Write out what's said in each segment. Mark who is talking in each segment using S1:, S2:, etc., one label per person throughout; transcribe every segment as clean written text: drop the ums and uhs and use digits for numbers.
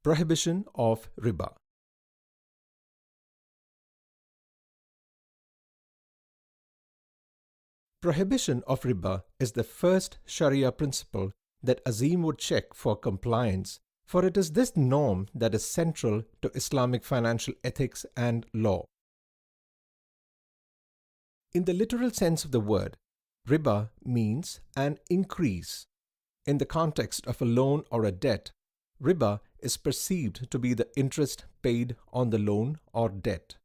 S1: Prohibition of Reba. Prohibition of Reba is the first Sharia principle that Azim would check for compliance, for it is this norm that is central to Islamic financial ethics and law. In the literal sense of the word, Riba means an increase. In the context of a loan or a debt, Riba is perceived to be the interest paid on the loan or debt.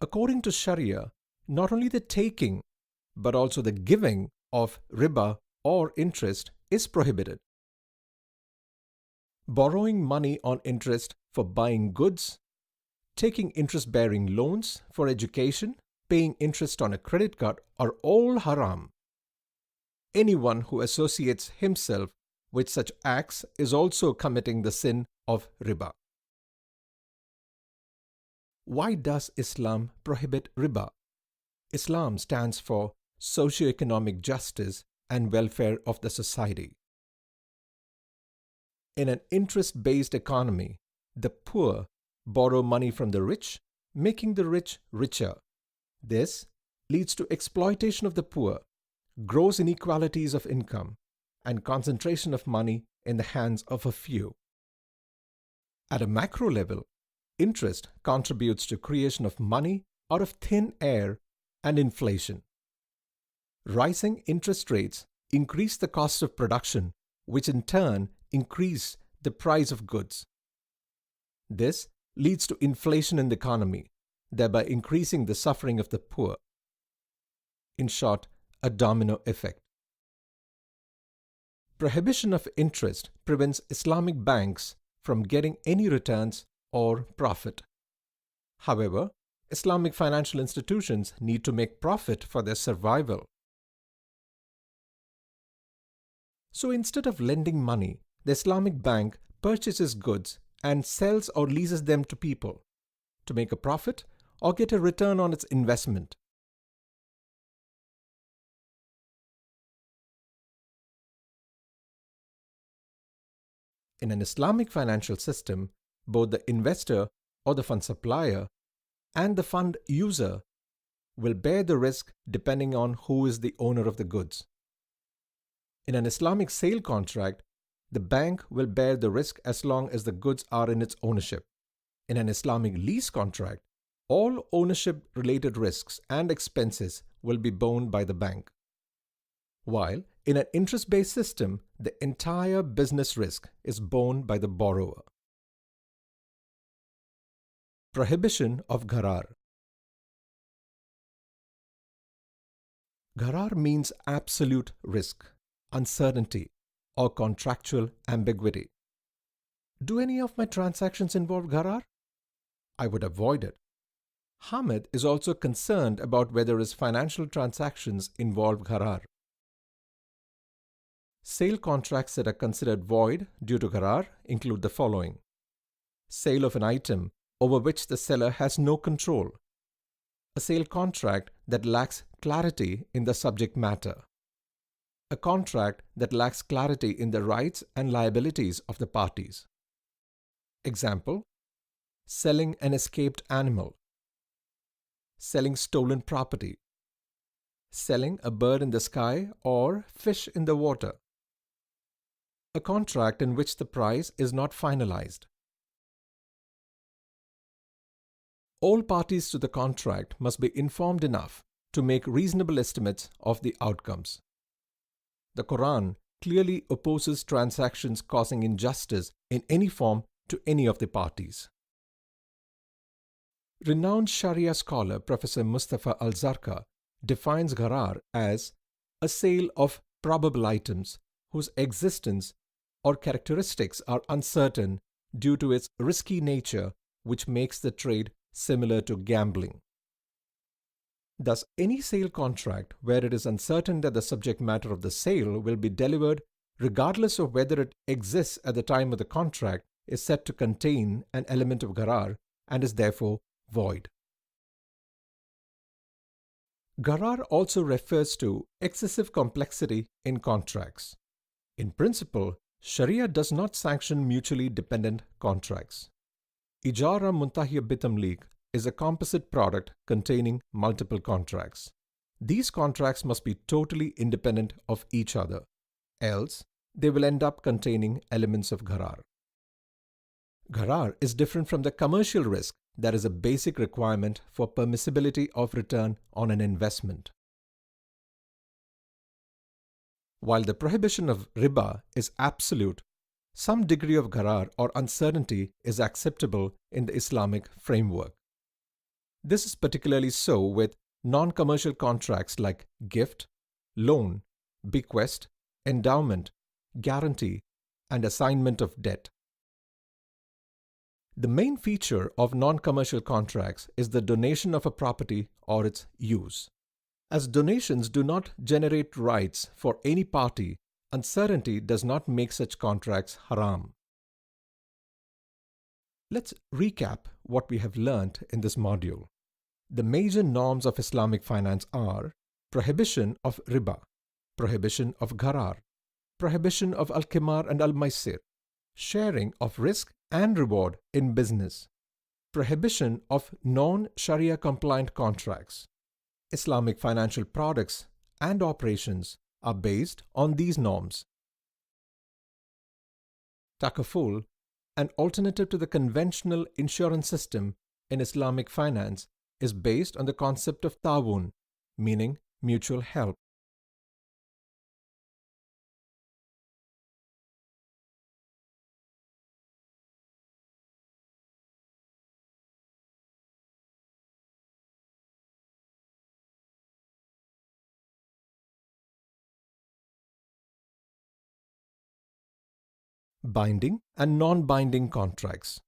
S1: According to Sharia, not only the taking, but also the giving of riba or interest is prohibited. Borrowing money on interest for buying goods, taking interest-bearing loans for education, paying interest on a credit card are all haram. Anyone who associates himself with such acts is also committing the sin of riba. Why does Islam prohibit riba? Islam stands for socio-economic justice and welfare of the society. In an interest-based economy, the poor borrow money from the rich, making the rich richer. This leads to exploitation of the poor, gross inequalities of income, and concentration of money in the hands of a few. At a macro level, interest contributes to creation of money out of thin air and inflation. Rising interest rates increase the cost of production, which in turn increase the price of goods. This leads to inflation in the economy, thereby increasing the suffering of the poor. In short, a domino effect. Prohibition of interest prevents Islamic banks from getting any returns or profit. However, Islamic financial institutions need to make profit for their survival. So instead of lending money, the Islamic bank purchases goods and sells or leases them to people to make a profit or get a return on its investment. In an Islamic financial system, both the investor or the fund supplier and the fund user will bear the risk depending on who is the owner of the goods. In an Islamic sale contract, the bank will bear the risk as long as the goods are in its ownership. In an Islamic lease contract, all ownership-related risks and expenses will be borne by the bank. While in an interest-based system, the entire business risk is borne by the borrower. Prohibition of Gharar. Gharar means absolute risk, uncertainty, or contractual ambiguity. Do any of my transactions involve Gharar? I would avoid it. Hamid is also concerned about whether his financial transactions involve Gharar. Sale contracts that are considered void due to Gharar include the following: sale of an item over which the seller has no control, a sale contract that lacks clarity in the subject matter, a contract that lacks clarity in the rights and liabilities of the parties. Example: selling an escaped animal, selling stolen property, selling a bird in the sky or fish in the water, a contract in which the price is not finalized. All parties to the contract must be informed enough to make reasonable estimates of the outcomes. The Quran clearly opposes transactions causing injustice in any form to any of the parties. Renowned Sharia scholar Professor Mustafa Al-Zarqa defines gharar as a sale of probable items whose existence or characteristics are uncertain due to its risky nature, which makes the trade similar to gambling. Thus, any sale contract where it is uncertain that the subject matter of the sale will be delivered, regardless of whether it exists at the time of the contract, is said to contain an element of gharar and is therefore void. Gharar also refers to excessive complexity in contracts. In principle, Sharia does not sanction mutually dependent contracts. Ijara Muntahiya Bitamlik is a composite product containing multiple contracts. These contracts must be totally independent of each other, else they will end up containing elements of gharar. Gharar is different from the commercial risk that is a basic requirement for permissibility of return on an investment. While the prohibition of riba is absolute, some degree of gharar or uncertainty is acceptable in the Islamic framework. This is particularly so with non-commercial contracts like gift, loan, bequest, endowment, guarantee, and assignment of debt. The main feature of non-commercial contracts is the donation of a property or its use. As donations do not generate rights for any party, uncertainty does not make such contracts haram. Let's recap what we have learnt in this module. The major norms of Islamic finance are prohibition of riba, prohibition of gharar, prohibition of al-qimar and al-maisir, sharing of risk and reward in business, prohibition of non-Sharia compliant contracts. Islamic financial products and operations are based on these norms. Takaful, an alternative to the conventional insurance system in Islamic finance, is based on the concept of ta'awun, meaning mutual help. Binding and non-binding contracts.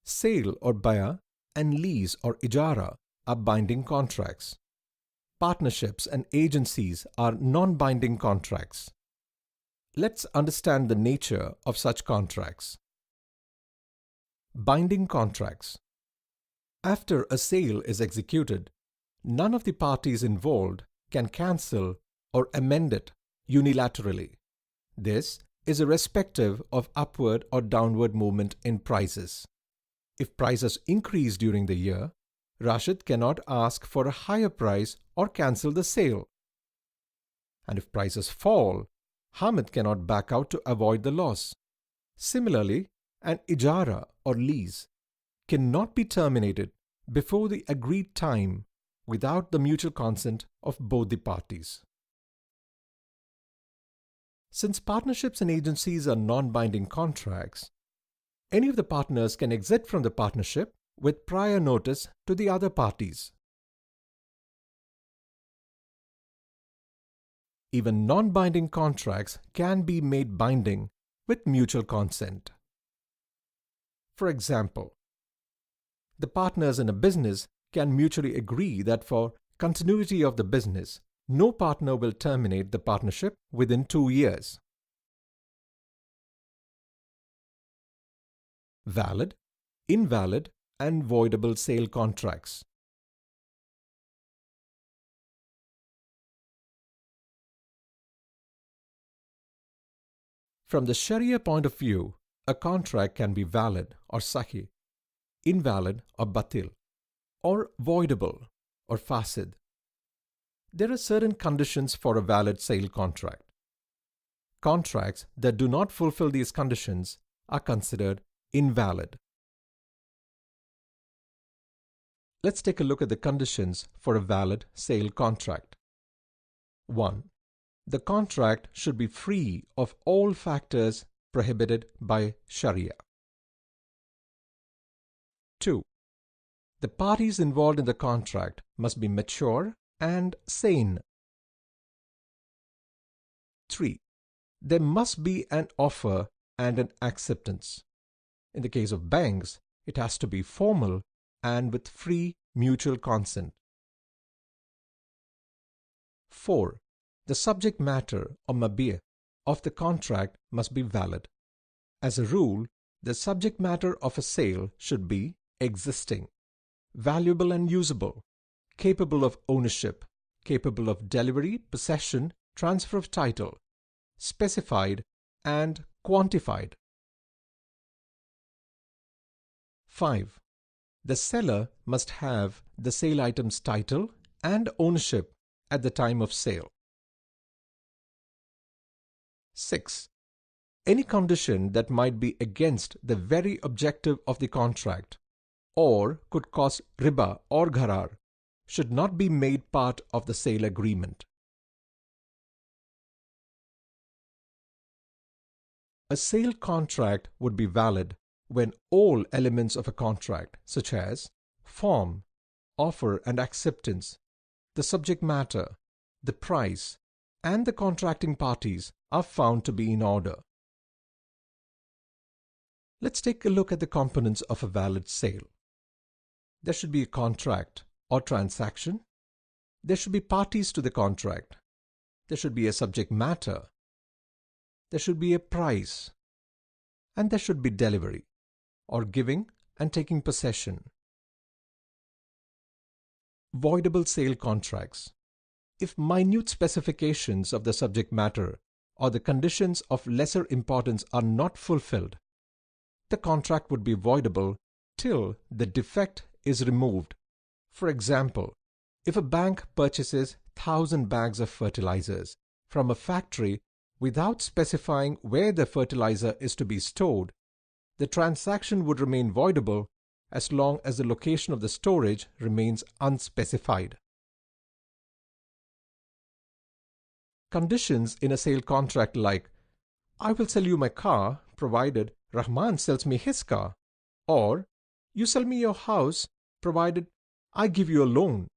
S1: Sale or baya and lease or ijara are binding contracts. Partnerships and agencies are non-binding contracts. Let's understand the nature of such contracts. Binding contracts. After a sale is executed, none of the parties involved can cancel or amend it unilaterally. This is irrespective of upward or downward movement in prices. If prices increase during the year, Rashid cannot ask for a higher price or cancel the sale. And if prices fall, Hamid cannot back out to avoid the loss. Similarly, an ijara or lease cannot be terminated before the agreed time without the mutual consent of both the parties. Since partnerships and agencies are non-binding contracts, any of the partners can exit from the partnership with prior notice to the other parties. Even non-binding contracts can be made binding with mutual consent. For example, the partners in a business can mutually agree that for continuity of the business, no partner will terminate the partnership within 2 years. Valid, invalid, and voidable sale contracts. From the Sharia point of view, a contract can be valid or sahih, invalid or batil, or voidable or fasid. There are certain conditions for a valid sale contract. Contracts that do not fulfill these conditions are considered invalid. Let's take a look at the conditions for a valid sale contract. 1. The contract should be free of all factors prohibited by Sharia. 2. The parties involved in the contract must be mature and sane. 3. There must be an offer and an acceptance. In the case of banks, it has to be formal and with free mutual consent. 4. The subject matter or mabih of the contract must be valid. As a rule, the subject matter of a sale should be existing, valuable and usable, capable of ownership, capable of delivery, possession, transfer of title, specified, and quantified. 5. The seller must have the sale item's title and ownership at the time of sale. 6. Any condition that might be against the very objective of the contract or could cause riba or gharar should not be made part of the sale agreement. A sale contract would be valid when all elements of a contract, such as form, offer and acceptance, the subject matter, the price, and the contracting parties are found to be in order. Let's take a look at the components of a valid sale. There should be a contract or transaction. There should be parties to the contract. There should be a subject matter. There should be a price. And there should be delivery, or giving and taking possession. Voidable sale contracts. If minute specifications of the subject matter or the conditions of lesser importance are not fulfilled, the contract would be voidable till the defect is removed. For example, if a bank purchases 1,000 bags of fertilizers from a factory without specifying where the fertilizer is to be stored, the transaction would remain voidable as long as the location of the storage remains unspecified. Conditions in a sale contract like, I will sell you my car provided Rahman sells me his car, or you sell me your house provided I give you a loan.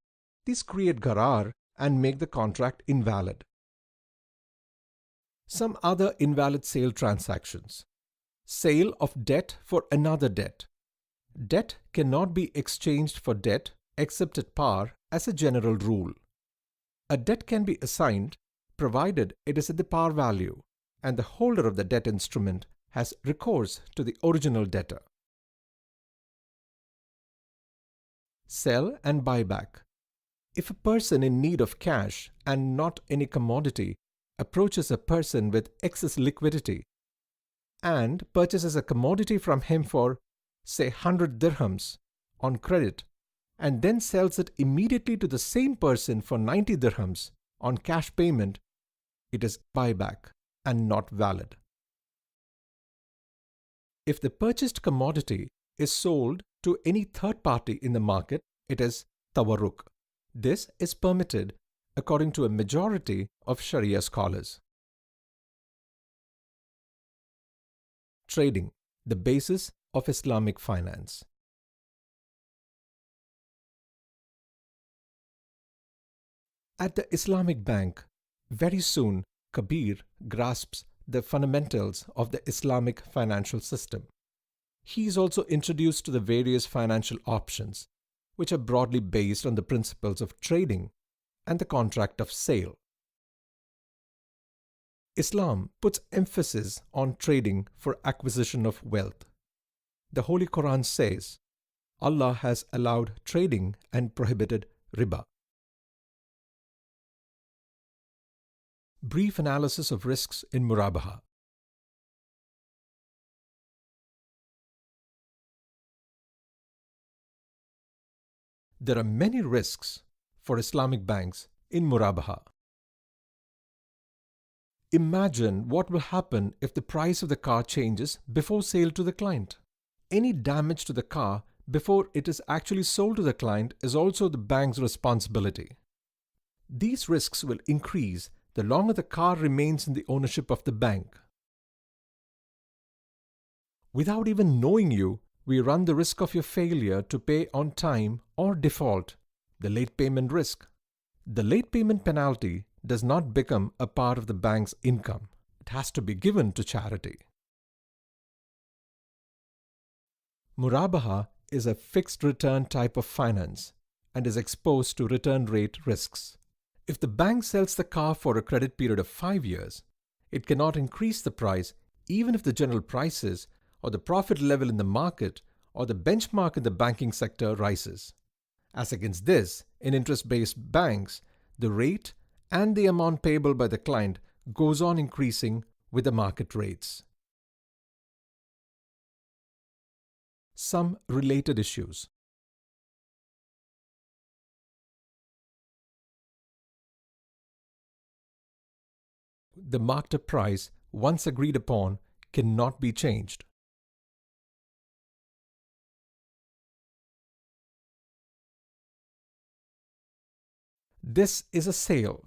S1: These create gharar and make the contract invalid. Some other invalid sale transactions. Sale of debt for another debt. Debt cannot be exchanged for debt except at par as a general rule. A debt can be assigned provided it is at the par value and the holder of the debt instrument has recourse to the original debtor. Sell and buyback. If a person in need of cash and not any commodity approaches a person with excess liquidity and purchases a commodity from him for, say, 100 dirhams on credit and then sells it immediately to the same person for 90 dirhams on cash payment, it is buyback and not valid. If the purchased commodity is sold to any third party in the market, it is tawarruk. This is permitted according to a majority of Sharia scholars. Trading, the basis of Islamic finance. At the Islamic Bank, very soon Kabir grasps the fundamentals of the Islamic financial system. He is also introduced to the various financial options, which are broadly based on the principles of trading and the contract of sale. Islam puts emphasis on trading for acquisition of wealth. The Holy Quran says, Allah has allowed trading and prohibited riba. Brief analysis of risks in murabaha. There are many risks for Islamic banks in murabaha. Imagine what will happen if the price of the car changes before sale to the client. Any damage to the car before it is actually sold to the client is also the bank's responsibility. These risks will increase the longer the car remains in the ownership of the bank. Without even knowing you, we run the risk of your failure to pay on time or default, the late payment risk. The late payment penalty does not become a part of the bank's income. It has to be given to charity. Murabaha is a fixed return type of finance and is exposed to return rate risks. If the bank sells the car for a credit period of 5 years, it cannot increase the price even if the general prices or the profit level in the market or the benchmark in the banking sector rises. As against this, in interest-based banks, the rate and the amount payable by the client goes on increasing with the market rates. Some related issues. The marked-up price, once agreed upon, cannot be changed. This is a sale,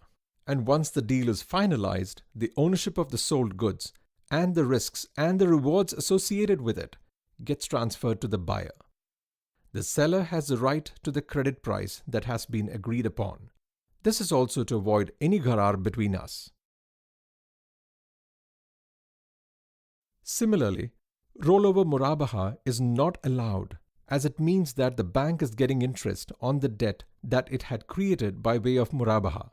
S1: and once the deal is finalized, the ownership of the sold goods and the risks and the rewards associated with it gets transferred to the buyer. The seller has the right to the credit price that has been agreed upon. This is also to avoid any gharar between us. Similarly, rollover murabaha is not allowed, as it means that the bank is getting interest on the debt that it had created by way of murabaha.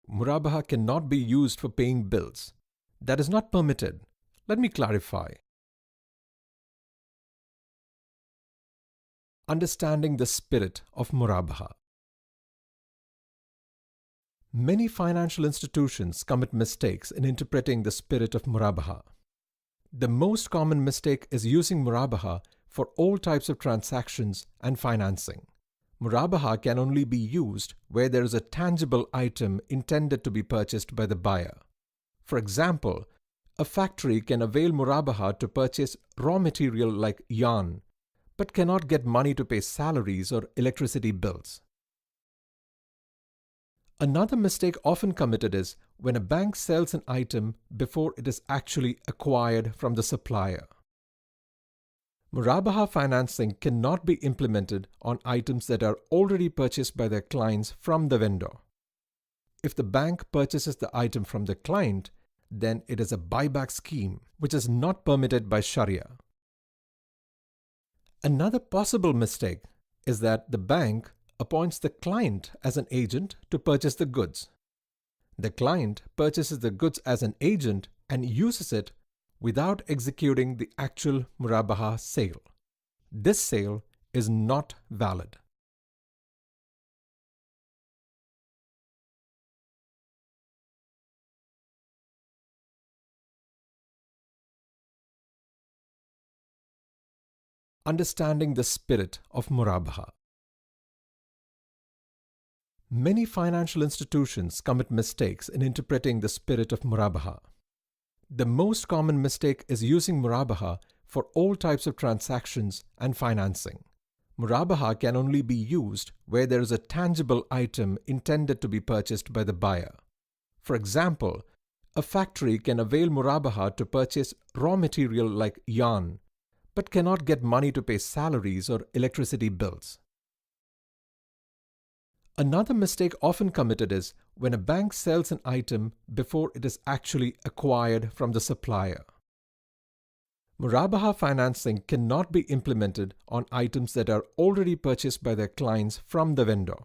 S1: Murabaha cannot be used for paying bills. That is not permitted. Let me clarify. Understanding the spirit of murabaha. Many financial institutions commit mistakes in interpreting the spirit of murabaha. The most common mistake is using murabaha for all types of transactions and financing. Murabaha can only be used where there is a tangible item intended to be purchased by the buyer. For example, a factory can avail murabaha to purchase raw material like yarn, but cannot get money to pay salaries or electricity bills. Another mistake often committed is when a bank sells an item before it is actually acquired from the supplier. Murabaha financing cannot be implemented on items that are already purchased by their clients from the vendor. If the bank purchases the item from the client, then it is a buyback scheme, which is not permitted by Sharia. Another possible mistake is that the bank appoints the client as an agent to purchase the goods. The client purchases the goods as an agent and uses it without executing the actual murabaha sale. This sale is not valid. Understanding the spirit of murabaha. Many financial institutions commit mistakes in interpreting the spirit of murabaha. The most common mistake is using murabaha for all types of transactions and financing. Murabaha can only be used where there is a tangible item intended to be purchased by the buyer. For example, a factory can avail murabaha to purchase raw material like yarn, but cannot get money to pay salaries or electricity bills. Another mistake often committed is when a bank sells an item before it is actually acquired from the supplier. Murabaha financing cannot be implemented on items that are already purchased by their clients from the vendor.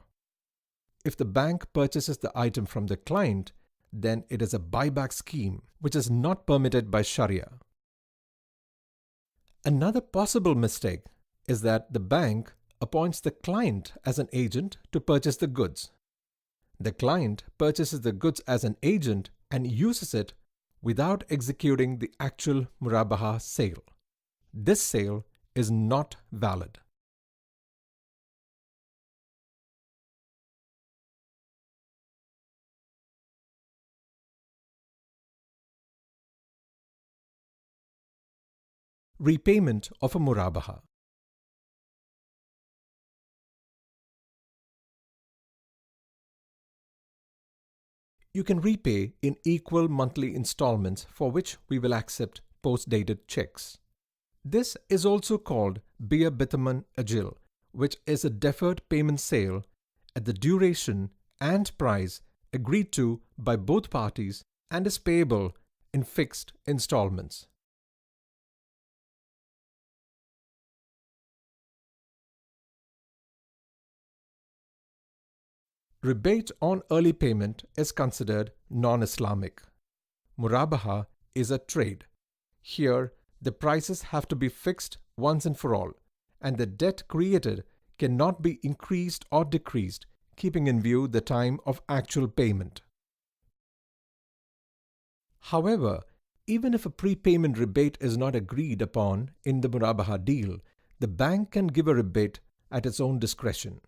S1: If the bank purchases the item from the client, then it is a buyback scheme, which is not permitted by Sharia. Another possible mistake is that the bank appoints the client as an agent to purchase the goods. The client purchases the goods as an agent and uses it without executing the actual murabaha sale. This sale is not valid. Repayment of a murabaha. You can repay in equal monthly installments for which we will accept post-dated checks. This is also called Bir Bitaman Ajil, which is a deferred payment sale at the duration and price agreed to by both parties and is payable in fixed installments. Rebate on early payment is considered non-Islamic. Murabaha is a trade. Here, the prices have to be fixed once and for all, and the debt created cannot be increased or decreased, keeping in view the time of actual payment. However, even if a prepayment rebate is not agreed upon in the Murabaha deal, the bank can give a rebate at its own discretion.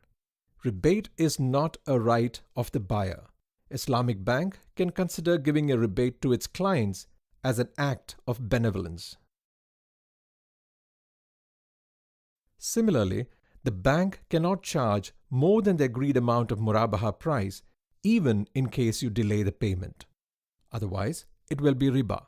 S1: Rebate is not a right of the buyer. Islamic bank can consider giving a rebate to its clients as an act of benevolence. Similarly, the bank cannot charge more than the agreed amount of Murabaha price even in case you delay the payment. Otherwise, it will be riba.